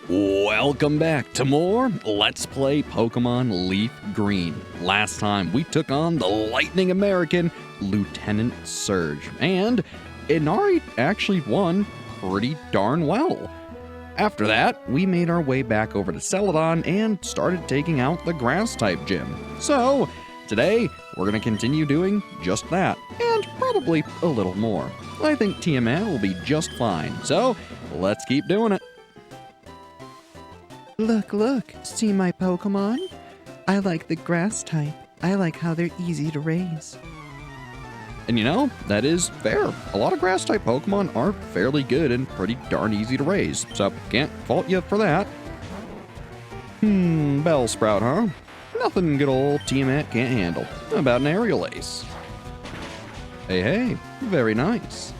Welcome back to more Let's Play Pokemon Leaf Green. Last time we took on the Lightning American Lieutenant Surge, and Inari actually won pretty darn well. After that, we made our way back over to Celadon and started taking out the Grass-type gym. So, today, we're going to continue doing just that, and probably a little more. I think Tiamat will be just fine, so let's keep doing it. Look, see my Pokemon? I like the grass type. I like how they're easy to raise. And you know, that is fair. A lot of grass-type Pokemon are fairly good and pretty darn easy to raise, so can't fault you for that. Bellsprout, huh? Nothing good old Tiamat can't handle. How about an Aerial Ace? Hey, very nice.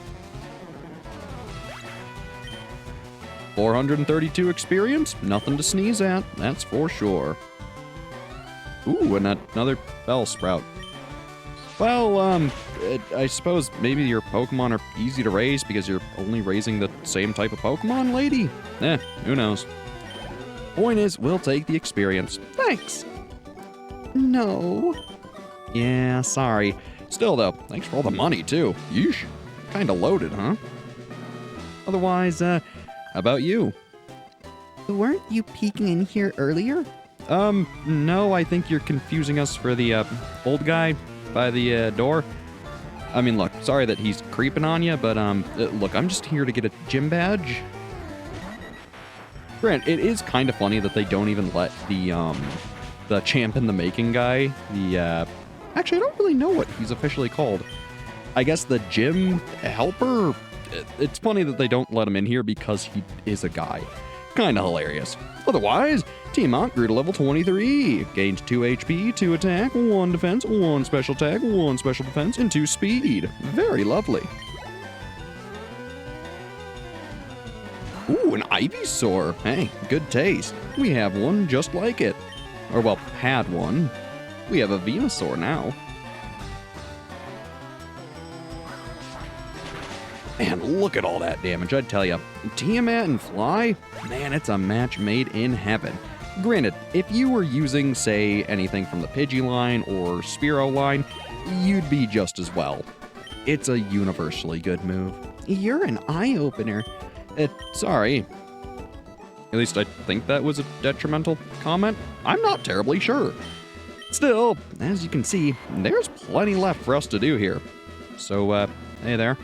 432 experience, nothing to sneeze at, that's for sure. Ooh, and another Bellsprout. Well, I suppose maybe your Pokemon are easy to raise because you're only raising the same type of Pokemon, lady? Who knows? Point is, we'll take the experience. Thanks. No. Yeah, sorry. Still, though, thanks for all the money, too. Yeesh. Kinda loaded, huh? Otherwise, how about you? Weren't you peeking in here earlier? No, I think you're confusing us for the, old guy by the, door. I mean, look, sorry that he's creeping on you, but, look, I'm just here to get a gym badge. Grant, it is kind of funny that they don't even let the champ in the making guy, actually, I don't really know what he's officially called. I guess the gym helper? It's funny that they don't let him in here because he is a guy. Kinda hilarious. Otherwise, Tiamat grew to level 23. Gained 2 HP, 2 attack, 1 defense, 1 special attack, 1 special defense, and 2 speed. Very lovely. Ooh, an Ivysaur. Hey, good taste. We have one just like it. Or, well, had one. We have a Venusaur now. Man, look at all that damage, I'd tell you. Tiamat and Fly? Man, it's a match made in heaven. Granted, if you were using, say, anything from the Pidgey line or Spearow line, you'd be just as well. It's a universally good move. You're an eye-opener. Sorry. At least I think that was a detrimental comment. I'm not terribly sure. Still, as you can see, there's plenty left for us to do here. So, hey there.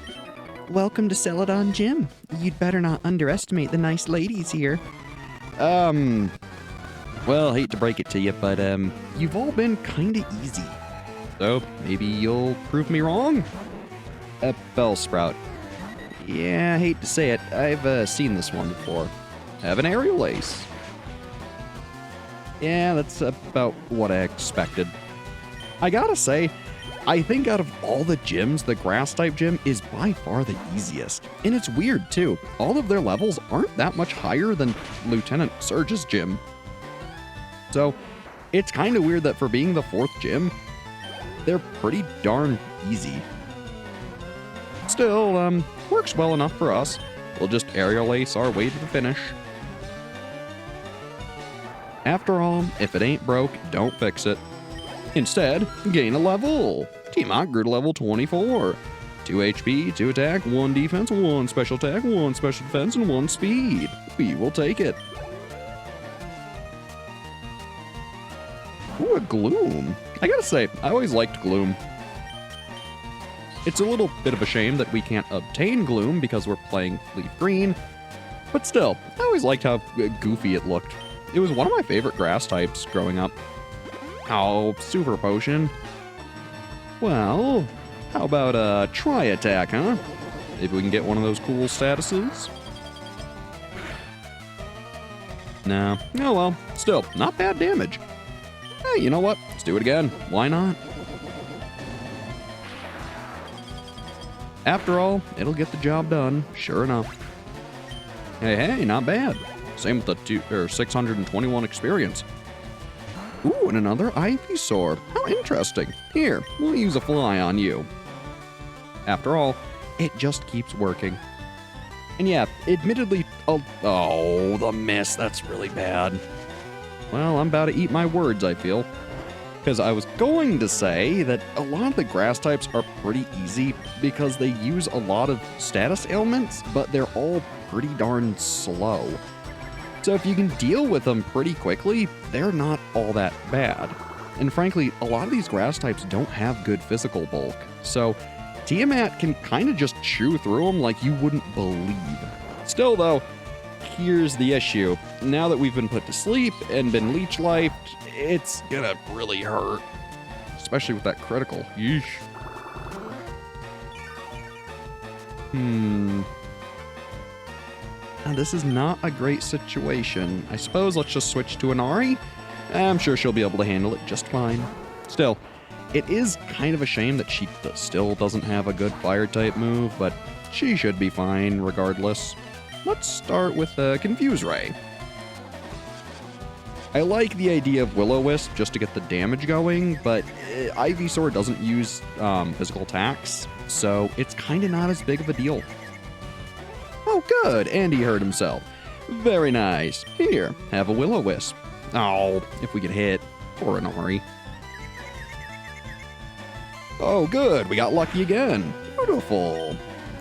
Welcome to Celadon Gym. You'd better not underestimate the nice ladies here. Well, hate to break it to you, but, you've all been kinda easy. So, maybe you'll prove me wrong? Bellsprout. Yeah, I hate to say it, I've, seen this one before. Have an Aerial Ace. Yeah, that's about what I expected. I gotta say, I think out of all the gyms, the Grass-type gym is by far the easiest. And it's weird, too. All of their levels aren't that much higher than Lieutenant Surge's gym. So, it's kind of weird that for being the 4th gym, they're pretty darn easy. Still, works well enough for us. We'll just Aerial Ace our way to the finish. After all, if it ain't broke, don't fix it. Instead, gain a level. Tiamat grew to level 24. 2 HP, 2 attack, 1 defense, 1 special attack, 1 special defense, and 1 speed. We will take it. Ooh, a Gloom. I gotta say, I always liked Gloom. It's a little bit of a shame that we can't obtain Gloom because we're playing Leaf Green, but still, I always liked how goofy it looked. It was one of my favorite grass types growing up. Oh, Super Potion. Well, how about a Tri-Attack, huh? Maybe we can get one of those cool statuses? No. Oh well, still, not bad damage. Hey, you know what? Let's do it again. Why not? After all, it'll get the job done, sure enough. Hey, not bad. Same with the 621 experience. Ooh, and another Ivysaur. How interesting. Here, we'll use a Fly on you. After all, it just keeps working. And yeah, admittedly, oh, the miss, that's really bad. Well, I'm about to eat my words, I feel. Because I was going to say that a lot of the grass types are pretty easy because they use a lot of status ailments, but they're all pretty darn slow. So if you can deal with them pretty quickly, they're not all that bad. And frankly, a lot of these grass types don't have good physical bulk. So Tiamat can kind of just chew through them like you wouldn't believe. Still though, here's the issue. Now that we've been put to sleep and been leech-lifed, it's gonna really hurt. Especially with that critical. Yeesh. Now, this is not a great situation. I suppose let's just switch to Inari. I'm sure she'll be able to handle it just fine. Still, it is kind of a shame that she still doesn't have a good fire-type move, but she should be fine regardless. Let's start with Confuse Ray. I like the idea of Will-O-Wisp just to get the damage going, but Ivysaur doesn't use physical attacks, so it's kind of not as big of a deal. Oh, good, and he hurt himself. Very nice. Here, have a Will-O-Wisp. Oh, if we get hit. Poor Inari. Oh, good, we got lucky again. Beautiful.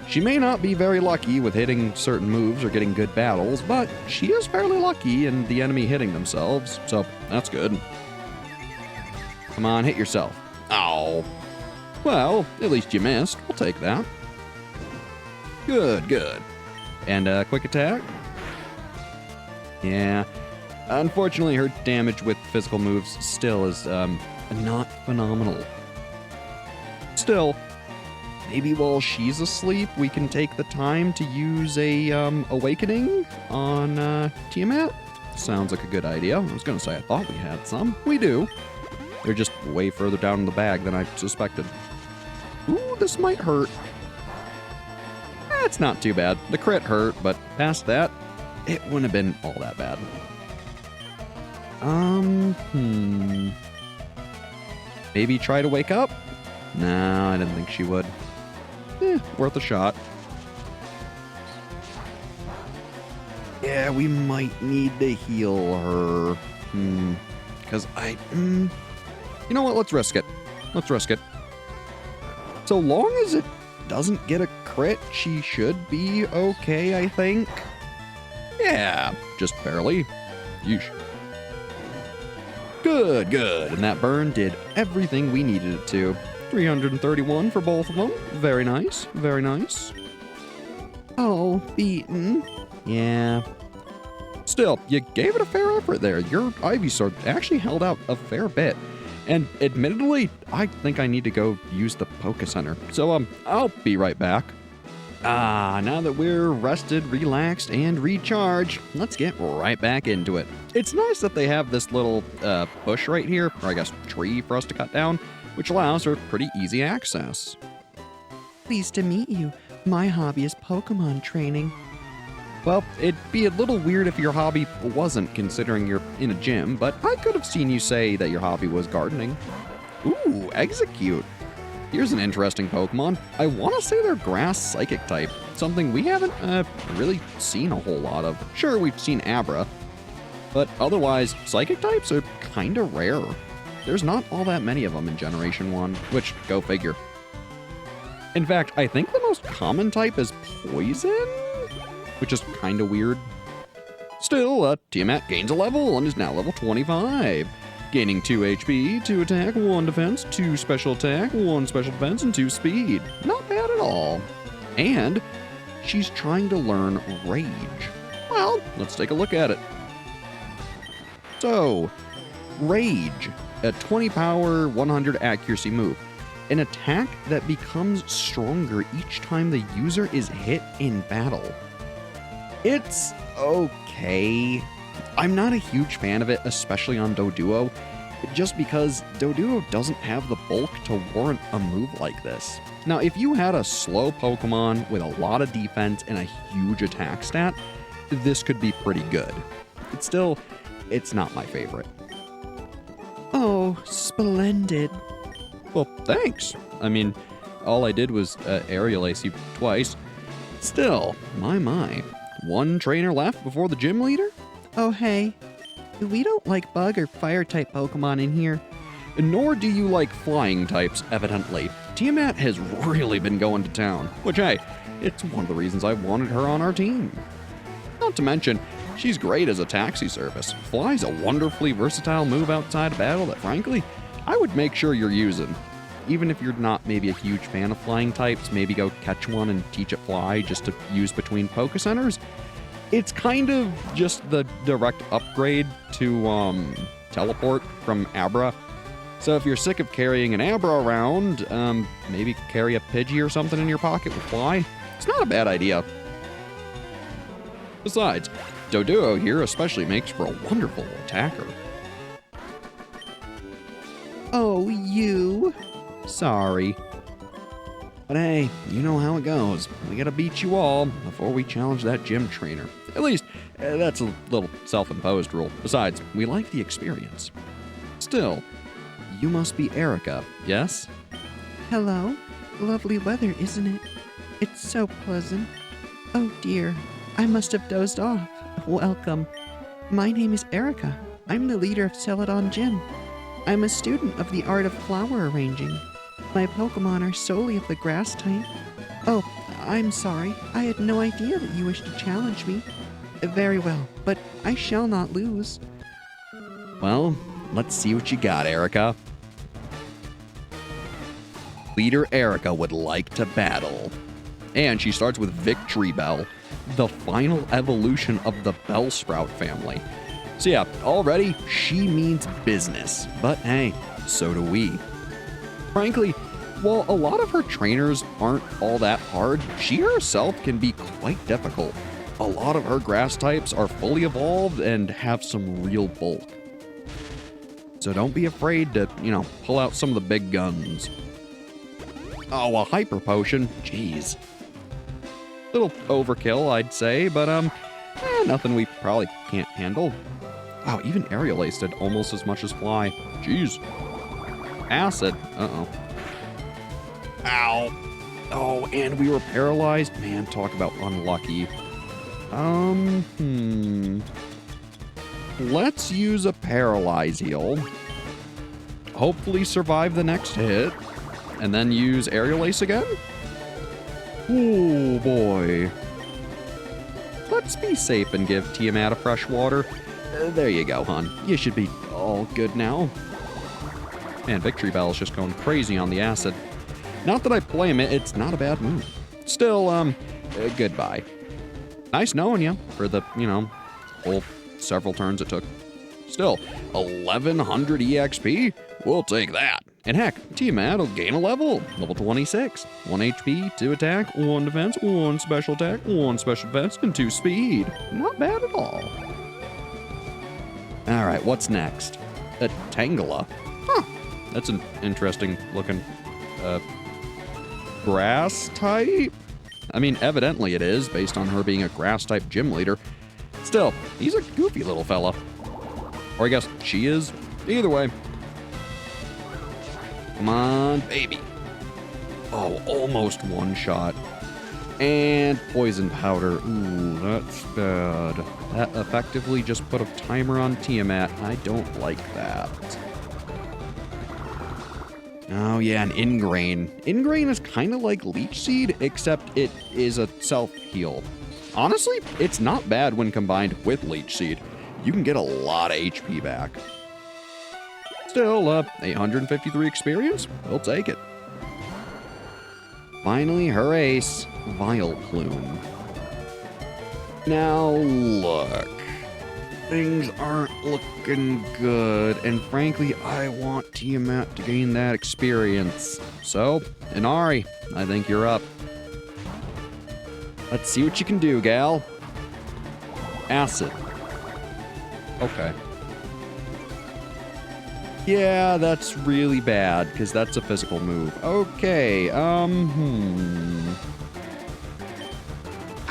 She may not be very lucky with hitting certain moves or getting good battles, but she is fairly lucky in the enemy hitting themselves, so that's good. Come on, hit yourself. Oh. Well, at least you missed. We'll take that. Good, good. And quick attack? Yeah. Unfortunately, her damage with physical moves still is not phenomenal. Still, maybe while she's asleep, we can take the time to use a Awakening on Tiamat? Sounds like a good idea. I was gonna say I thought we had some. We do. They're just way further down in the bag than I suspected. Ooh, this might hurt. It's not too bad. The crit hurt, but past that, it wouldn't have been all that bad. Maybe try to wake up? No, I didn't think she would. Worth a shot. Yeah, we might need to heal her. Because you know what? Let's risk it. Let's risk it. So long as it doesn't get a crit, she should be okay, I think. Yeah, just barely. Yeesh. Good, good. And that burn did everything we needed it to. 331 for both of them. Very nice, very nice. Oh, beaten. Yeah. Still, you gave it a fair effort there. Your Ivysaur actually held out a fair bit. And admittedly, I think I need to go use the Poké Center. So, I'll be right back. Now that we're rested, relaxed, and recharged, let's get right back into it. It's nice that they have this little bush right here, or I guess tree for us to cut down, which allows for pretty easy access. Pleased to meet you. My hobby is Pokemon training. Well, it'd be a little weird if your hobby wasn't, considering you're in a gym, but I could have seen you say that your hobby was gardening. Ooh, Execute. Here's an interesting Pokemon. I want to say they're grass psychic type, something we haven't really seen a whole lot of. Sure, we've seen Abra, but otherwise, psychic types are kind of rare. There's not all that many of them in Generation 1, which, go figure. In fact, I think the most common type is Poison, which is kind of weird. Still, Tiamat gains a level and is now level 25. Gaining 2 HP, 2 attack, 1 defense, 2 special attack, 1 special defense, and 2 speed. Not bad at all. And she's trying to learn Rage. Well, let's take a look at it. So, Rage, a 20 power, 100 accuracy move. An attack that becomes stronger each time the user is hit in battle. It's okay. I'm not a huge fan of it, especially on Doduo, just because Doduo doesn't have the bulk to warrant a move like this. Now, if you had a slow Pokemon with a lot of defense and a huge attack stat, this could be pretty good. It's not my favorite. Oh, splendid. Well, thanks. I mean, all I did was Aerial Ace you twice. Still, my. One trainer left before the gym leader? Oh, hey. We don't like bug or fire type Pokemon in here. Nor do you like flying types, evidently. Tiamat has really been going to town, which, hey, it's one of the reasons I wanted her on our team. Not to mention, she's great as a taxi service. Fly's a wonderfully versatile move outside of battle that, frankly, I would make sure you're using. Even if you're not maybe a huge fan of flying types, maybe go catch one and teach it fly just to use between Poke Centers. It's kind of just the direct upgrade to teleport from Abra. So if you're sick of carrying an Abra around, maybe carry a Pidgey or something in your pocket with fly. It's not a bad idea. Besides, Doduo here especially makes for a wonderful attacker. Oh, you. Sorry. But hey, you know how it goes. We gotta beat you all before we challenge that gym trainer. At least, that's a little self-imposed rule. Besides, we like the experience. Still, you must be Erica, yes? Hello? Lovely weather, isn't it? It's so pleasant. Oh dear, I must have dozed off. Welcome. My name is Erica. I'm the leader of Celadon Gym. I'm a student of the art of flower arranging. My Pokemon are solely of the grass type. Oh, I'm sorry. I had no idea that you wished to challenge me. Very well, but I shall not lose. Well, let's see what you got, Erica. Leader Erica would like to battle. And she starts with Victory Bell, the final evolution of the Bellsprout family. So yeah, already she means business. But hey, so do we. Frankly, while a lot of her trainers aren't all that hard, she herself can be quite difficult. A lot of her grass types are fully evolved and have some real bulk. So don't be afraid to, pull out some of the big guns. Oh, a Hyper Potion? Jeez. Little overkill, I'd say, but nothing we probably can't handle. Wow, even Aerial Ace did almost as much as Fly. Jeez. Acid. Uh-oh. Ow. Oh, and we were paralyzed. Man, talk about unlucky. Let's use a Paralyze Heal. Hopefully survive the next hit. And then use Aerial Ace again? Oh, boy. Let's be safe and give Tiamat a fresh water. There you go, hon. You should be all good now. Man, Victory Bell is just going crazy on the acid. Not that I blame it, it's not a bad move. Still, goodbye. Nice knowing you for the, whole several turns it took. Still, 1100 EXP? We'll take that. And heck, Tiamat will gain a level. Level 26. 1 HP, 2 attack, 1 defense, 1 special attack, 1 special defense, and 2 speed. Not bad at all. Alright, what's next? A Tangela. Huh. That's an interesting looking, grass type? I mean, evidently it is, based on her being a grass type gym leader. Still, he's a goofy little fella. Or I guess she is. Either way. Come on, baby. Oh, almost one shot. And poison powder. Ooh, that's bad. That effectively just put a timer on Tiamat. I don't like that. Oh yeah, an Ingrain. Ingrain is kind of like Leech Seed, except it is a self-heal. Honestly, it's not bad when combined with Leech Seed. You can get a lot of HP back. Still, 853 experience? We'll take it. Finally, her ace, Vileplume. Now, look. Things aren't looking good, and frankly, I want Tiamat to gain that experience. So, Inari, I think you're up. Let's see what you can do, gal. Acid. Okay. Yeah, that's really bad, because that's a physical move. Okay, I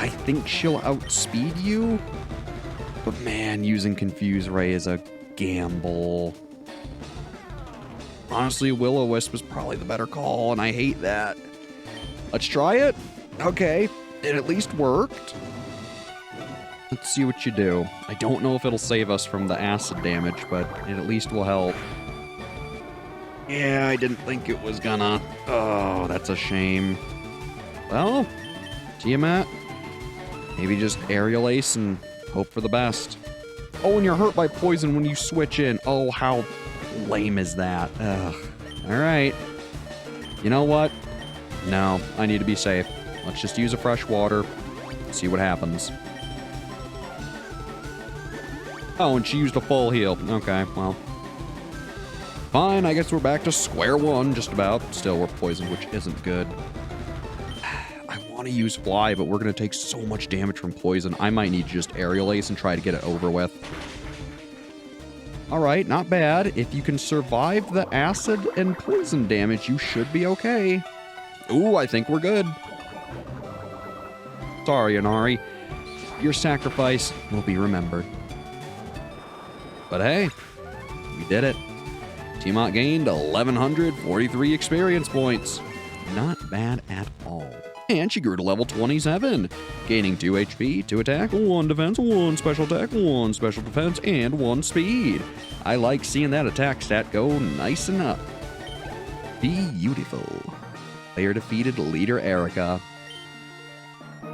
think she'll outspeed you. But man, using Confuse Ray is a gamble. Honestly, Will-O-Wisp is probably the better call, and I hate that. Let's try it. Okay, it at least worked. Let's see what you do. I don't know if it'll save us from the acid damage, but it at least will help. Yeah, I didn't think it was gonna. Oh, that's a shame. Well, Tiamat, maybe just aerial ace and hope for the best. Oh, and you're hurt by poison when you switch in. Oh, how lame is that? Ugh. All right. You know what? No, I need to be safe. Let's just use a fresh water. See what happens. Oh, and she used a full heal. Okay, well. Fine, I guess we're back to square one, just about. Still, we're poisoned, which isn't good. I want to use fly, but we're going to take so much damage from poison. I might need to just aerial ace and try to get it over with. All right, not bad. If you can survive the acid and poison damage, you should be okay. Ooh, I think we're good. Sorry, Inari. Your sacrifice will be remembered. But hey, we did it. Tiamat gained 1,143 experience points. Not bad at all. And she grew to level 27, gaining 2 HP, 2 attack, 1 defense, 1 special attack, 1 special defense, and 1 speed. I like seeing that attack stat go nice and up. Beautiful. Player defeated leader Erica.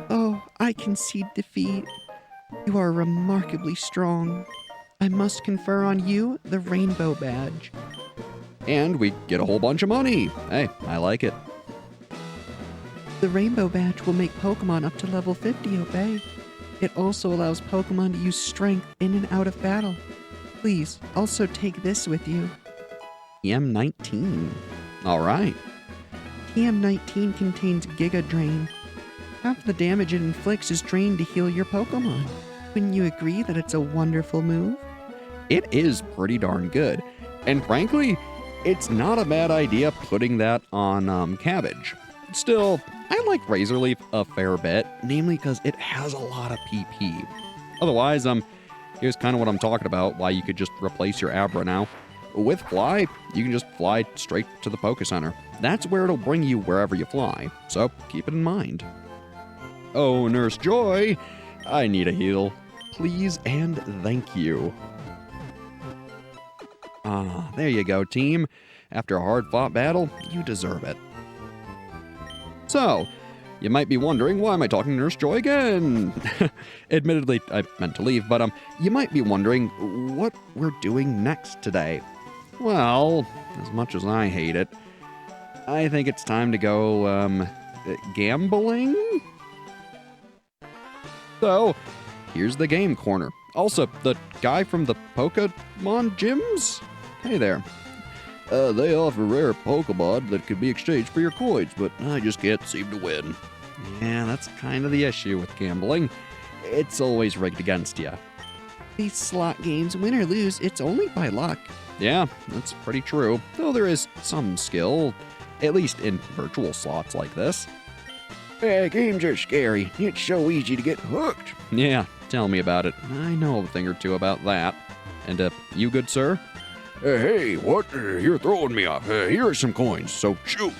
Oh, I concede defeat. You are remarkably strong. I must confer on you the rainbow badge. And we get a whole bunch of money. Hey, I like it. The rainbow badge will make Pokemon up to level 50 obey. It also allows Pokemon to use strength in and out of battle. Please, also take this with you. TM19. All right. TM19 contains Giga Drain. Half the damage it inflicts is drained to heal your Pokemon. Wouldn't you agree that it's a wonderful move? It is pretty darn good. And frankly, it's not a bad idea putting that on Cabbage. Still, I like Razor Leaf a fair bit, namely because it has a lot of PP. Otherwise, here's kind of what I'm talking about, why you could just replace your Abra now. With Fly, you can just fly straight to the Poké Center. That's where it'll bring you wherever you fly, so keep it in mind. Oh, Nurse Joy, I need a heal. Please and thank you. Ah, there you go, team. After a hard-fought battle, you deserve it. So, you might be wondering, why am I talking to Nurse Joy again? Admittedly, I meant to leave, but you might be wondering what we're doing next today. Well, as much as I hate it, I think it's time to go, gambling? So, here's the game corner. Also, the guy from the Pokémon gyms? Hey there. They offer rare Pokemon that could be exchanged for your coins, but I just can't seem to win. Yeah, that's kind of the issue with gambling. It's always rigged against you. These slot games, win or lose, it's only by luck. Yeah, that's pretty true. Though there is some skill, at least in virtual slots like this. Games are scary. It's so easy to get hooked. Yeah, tell me about it. I know a thing or two about that. And, you good, sir? Hey, what? You're throwing me off. Here are some coins, so shoot.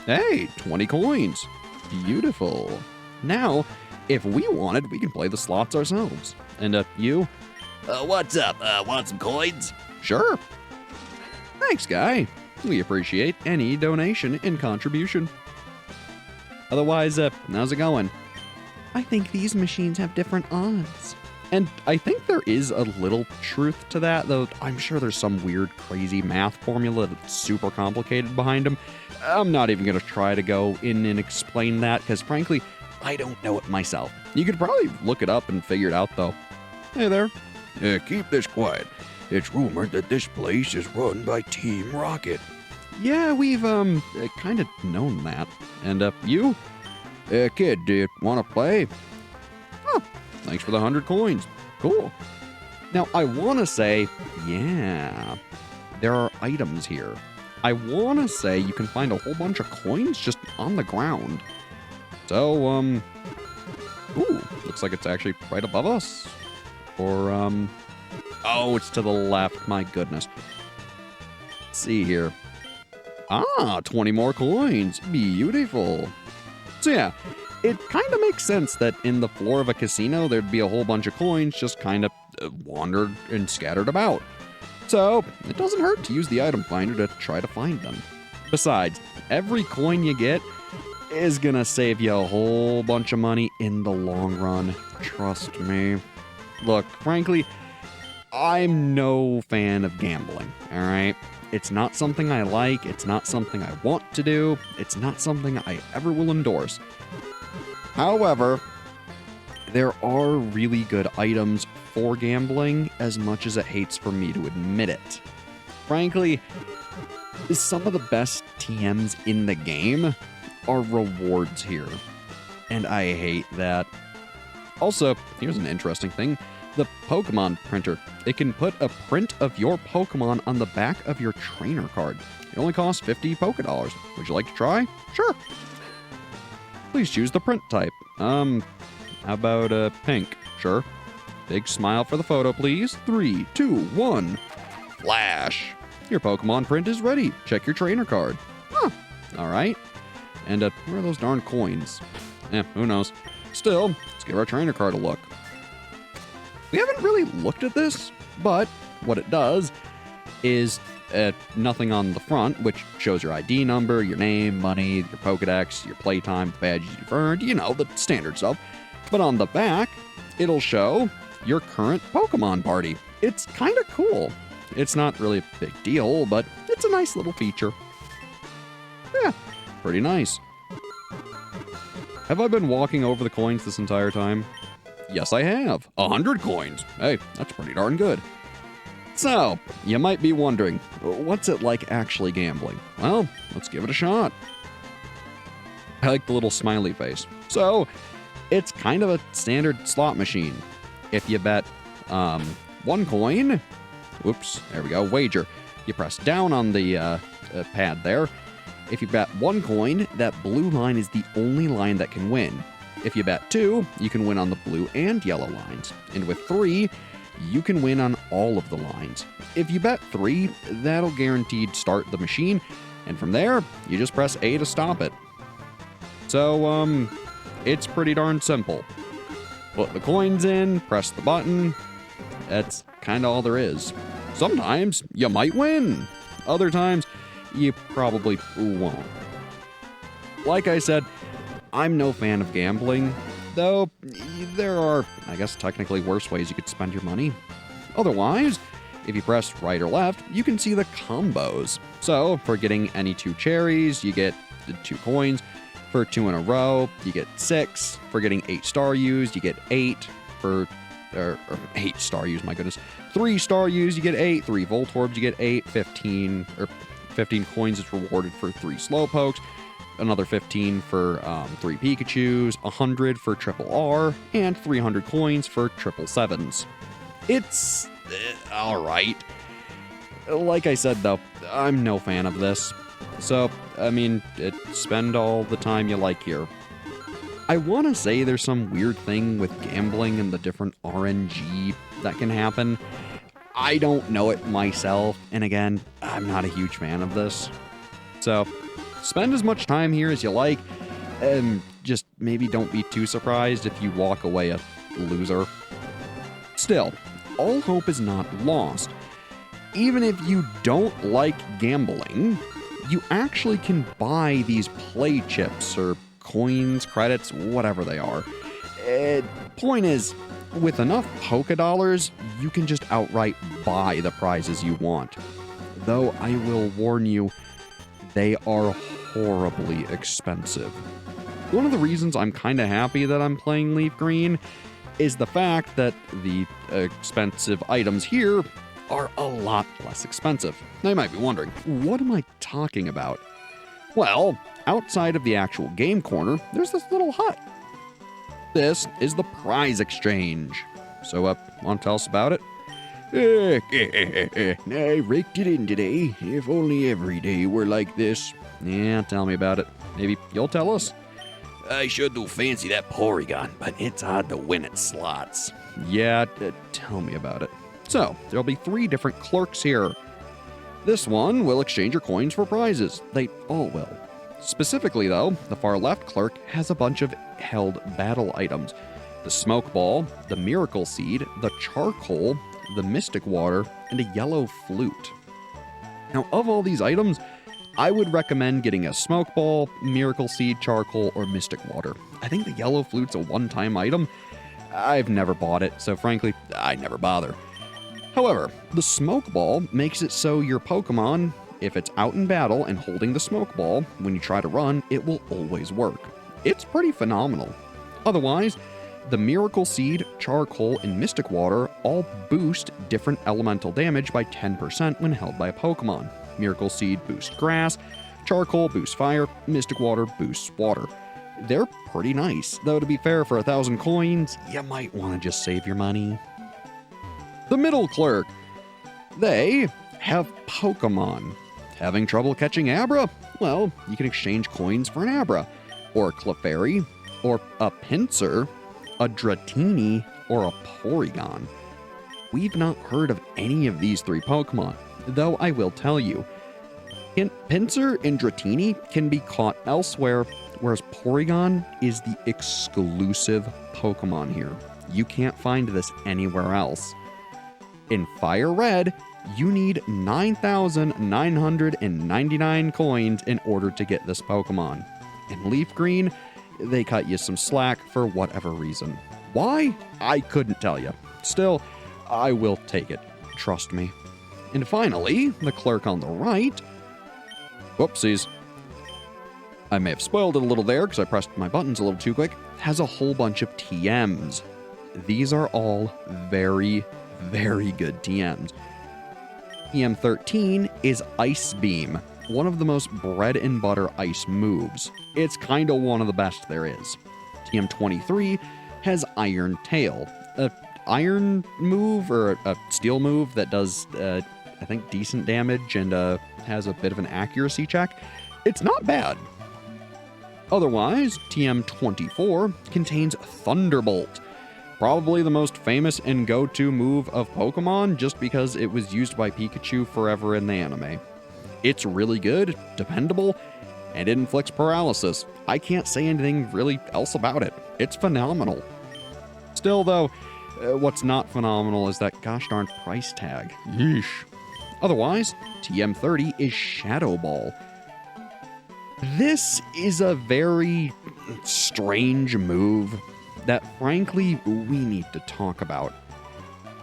Hey, 20 coins. Beautiful. Now, if we wanted, we can play the slots ourselves. And, you? What's up? Want some coins? Sure. Thanks, guy. We appreciate any donation and contribution. Otherwise, how's it going? I think these machines have different odds. And I think there is a little truth to that, though I'm sure there's some weird, crazy math formula that's super complicated behind them. I'm not even going to try to go in and explain that, because frankly, I don't know it myself. You could probably look it up and figure it out, though. Hey there. Keep this quiet. It's rumored that this place is run by Team Rocket. Yeah, we've, kind of known that. And, you? Kid, do you want to play? Oh, thanks for the 100 coins. Cool. Now, I want to say, yeah, there are items here. I want to say you can find a whole bunch of coins just on the ground. So, ooh, looks like it's actually right above us. Or, oh, it's to the left. My goodness. Let's see here. Ah, 20 more coins. Beautiful. So yeah, it kind of makes sense that in the floor of a casino, there'd be a whole bunch of coins just kind of wandered and scattered about. So, it doesn't hurt to use the item finder to try to find them. Besides, every coin you get is gonna save you a whole bunch of money in the long run. Trust me. Look, frankly, I'm no fan of gambling, alright? It's not something I like, it's not something I want to do, it's not something I ever will endorse. However, there are really good items for gambling, as much as it hates for me to admit it. Frankly, some of the best TMs in the game are rewards here, and I hate that. Also, here's an interesting thing. The Pokemon printer. It can put a print of your Pokemon on the back of your trainer card. It only costs 50 Pokédollars. Would you like to try? Sure. Please choose the print type. How about pink? Sure. Big smile for the photo, please. 3, 2, 1. Flash. Your Pokemon print is ready. Check your trainer card. Huh. All right. And where are those darn coins? Who knows? Still, let's give our trainer card a look. We haven't really looked at this, but what it does is nothing on the front, which shows your ID number, your name, money, your Pokedex, your playtime, the badges you've earned, you know, the standard stuff. But on the back, it'll show your current Pokemon party. It's kind of cool. It's not really a big deal, but it's a nice little feature. Yeah, pretty nice. Have I been walking over the coins this entire time? Yes, I have. 100 coins. Hey, that's pretty darn good. So, you might be wondering, what's it like actually gambling? Well, let's give it a shot. I like the little smiley face. So, it's kind of a standard slot machine. If you bet 1 coin, whoops, there we go, wager. You press down on the pad there. If you bet 1 coin, that blue line is the only line that can win. If you bet 2, you can win on the blue and yellow lines. And with 3, you can win on all of the lines. If you bet 3, that'll guaranteed start the machine. And from there, you just press A to stop it. So, it's pretty darn simple. Put the coins in, press the button. That's kind of all there is. Sometimes you might win. Other times, you probably won't. Like I said, I'm no fan of gambling, though there are, I guess, technically worse ways you could spend your money. Otherwise, if you press right or left, you can see the combos. So, for getting any 2 cherries, you get 2 coins. For 2 in a row, you get 6. For getting 8 star U's, you get 8. For 8 star U's, my goodness. 3 star U's, you get 8. 3 Voltorbs, you get 8. 15 coins is rewarded for 3 Slowpokes. Another 15 for 3 Pikachus, 100 for triple R, and 300 coins for triple sevens. It's alright. Like I said, though, I'm no fan of this. So, I mean, spend all the time you like here. I want to say there's some weird thing with gambling and the different RNG that can happen. I don't know it myself, and again, I'm not a huge fan of this. So, spend as much time here as you like, and just maybe don't be too surprised if you walk away a loser. Still, all hope is not lost. Even if you don't like gambling, you actually can buy these play chips or coins, credits, whatever they are. Point is, with enough Pokédollars, you can just outright buy the prizes you want. Though I will warn you, they are horribly expensive. One of the reasons I'm kind of happy that I'm playing LeafGreen is the fact that the expensive items here are a lot less expensive. Now you might be wondering, what am I talking about? Well, outside of the actual game corner, there's this little hut. This is the prize exchange. So, want to tell us about it? I raked it in today. If only every day were like this. Yeah, tell me about it. Maybe you'll tell us. I sure do fancy that Porygon, but it's hard to win at slots. Yeah, tell me about it. So, there'll be 3 different clerks here. This one will exchange your coins for prizes. They all will. Specifically, though, the far left clerk has a bunch of handheld battle items: the Smoke Ball, the Miracle Seed, the Charcoal, the Mystic Water, and a Yellow Flute. Now, of all these items, I would recommend getting a Smoke Ball, Miracle Seed, Charcoal, or Mystic Water. I think the Yellow Flute's a one-time item. I've never bought it, so frankly, I never bother. However, the Smoke Ball makes it so your Pokemon, if it's out in battle and holding the Smoke Ball, when you try to run, it will always work. It's pretty phenomenal. Otherwise, the Miracle Seed, Charcoal, and Mystic Water all boost different elemental damage by 10% when held by a Pokemon. Miracle Seed boosts grass, Charcoal boosts fire, Mystic Water boosts water. They're pretty nice, though to be fair, for 1,000 coins, you might want to just save your money. The Middle Clerk. They have Pokemon. Having trouble catching Abra? Well, you can exchange coins for an Abra, or a Clefairy, or a Pinsir, a Dratini, or a Porygon. We've not heard of any of these 3 Pokemon, though I will tell you. Pinsir and Dratini can be caught elsewhere, whereas Porygon is the exclusive Pokemon here. You can't find this anywhere else. In Fire Red, you need 9,999 coins in order to get this Pokemon. In Leaf Green, they cut you some slack for whatever reason. Why? I couldn't tell you. Still, I will take it. Trust me. And finally, the clerk on the right. Whoopsies. I may have spoiled it a little there because I pressed my buttons a little too quick. Has a whole bunch of TMs. These are all very, very good TMs. TM 13 is Ice Beam, one of the most bread and butter ice moves. It's kind of one of the best there is. TM 23 has Iron Tail, a iron move or a steel move that does, I think, decent damage and has a bit of an accuracy check. It's not bad. Otherwise, TM 24 contains Thunderbolt, probably the most famous and go-to move of Pokemon just because it was used by Pikachu forever in the anime. It's really good, dependable, and it inflicts paralysis. I can't say anything really else about it. It's phenomenal. Still, though, what's not phenomenal is that gosh darn price tag. Yeesh. Otherwise, TM 30 is Shadow Ball. This is a very strange move that, frankly, we need to talk about.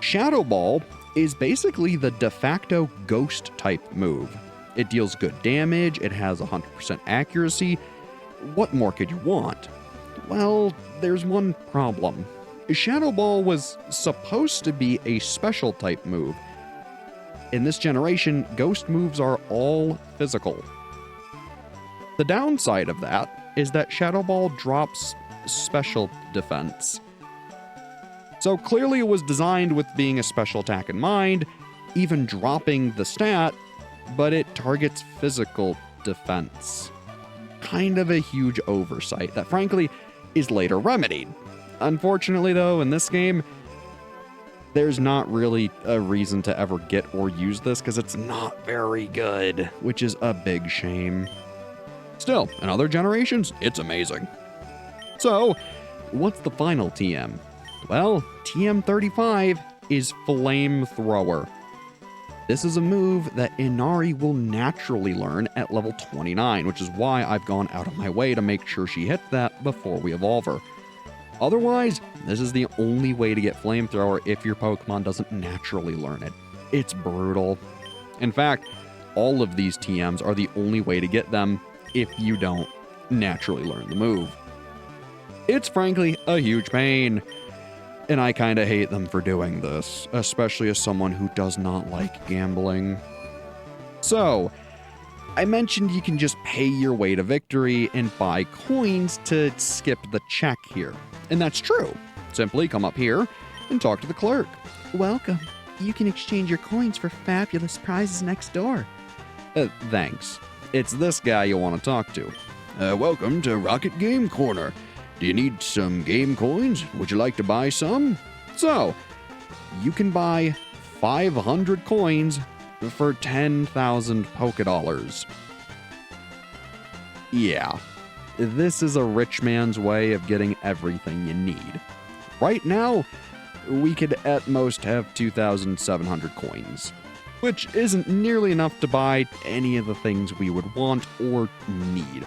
Shadow Ball is basically the de facto ghost-type move. It deals good damage, it has 100% accuracy. What more could you want? Well, there's one problem. Shadow Ball was supposed to be a special type move. In this generation, ghost moves are all physical. The downside of that is that Shadow Ball drops special defense. So clearly it was designed with being a special attack in mind, even dropping the stat, but it targets physical defense. Kind of a huge oversight that frankly is later remedied. Unfortunately though, in this game, there's not really a reason to ever get or use this because it's not very good, which is a big shame. Still, in other generations, it's amazing. So, what's the final TM? Well, TM 35 is Flamethrower. This is a move that Inari will naturally learn at level 29, which is why I've gone out of my way to make sure she hits that before we evolve her. Otherwise, this is the only way to get Flamethrower if your Pokemon doesn't naturally learn it. It's brutal. In fact, all of these TMs are the only way to get them if you don't naturally learn the move. It's frankly a huge pain, and I kinda hate them for doing this, especially as someone who does not like gambling. So, I mentioned you can just pay your way to victory and buy coins to skip the check here. And that's true. Simply come up here and talk to the clerk. Welcome. You can exchange your coins for fabulous prizes next door. Thanks. It's this guy you want to talk to. Welcome to Rocket Game Corner. Do you need some game coins? Would you like to buy some? So, you can buy 500 coins for 10,000 Pokédollars. Yeah. this is a rich man's way of getting everything you need. Right now, we could at most have 2,700 coins, which isn't nearly enough to buy any of the things we would want or need.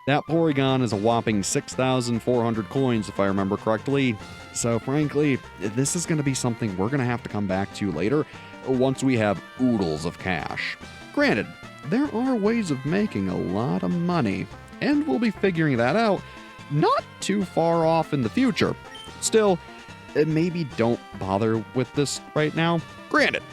That Porygon is a whopping 6,400 coins, if I remember correctly. So frankly, this is going to be something we're going to have to come back to later once we have oodles of cash. Granted, there are ways of making a lot of money, and we'll be figuring that out not too far off in the future. Still, maybe don't bother with this right now. Granted,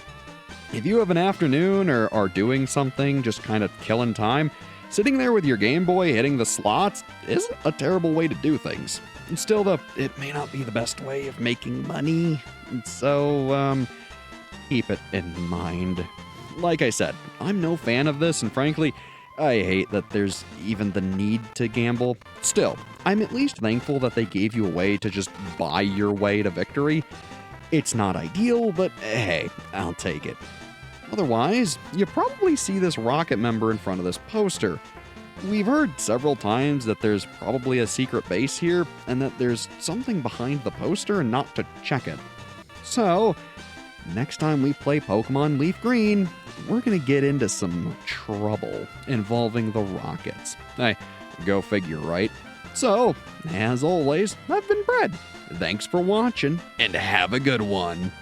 if you have an afternoon or are doing something, just kind of killing time, sitting there with your Game Boy hitting the slots isn't a terrible way to do things. And still, though, it may not be the best way of making money. So, keep it in mind. Like I said, I'm no fan of this, and frankly, I hate that there's even the need to gamble. Still, I'm at least thankful that they gave you a way to just buy your way to victory. It's not ideal, but hey, I'll take it. Otherwise, you probably see this Rocket member in front of this poster. We've heard several times that there's probably a secret base here, and that there's something behind the poster and not to check it. So, next time we play Pokemon LeafGreen, we're gonna get into some trouble involving the Rockets. Hey, go figure, right? So, as always, I've been Brad. Thanks for watching, and have a good one.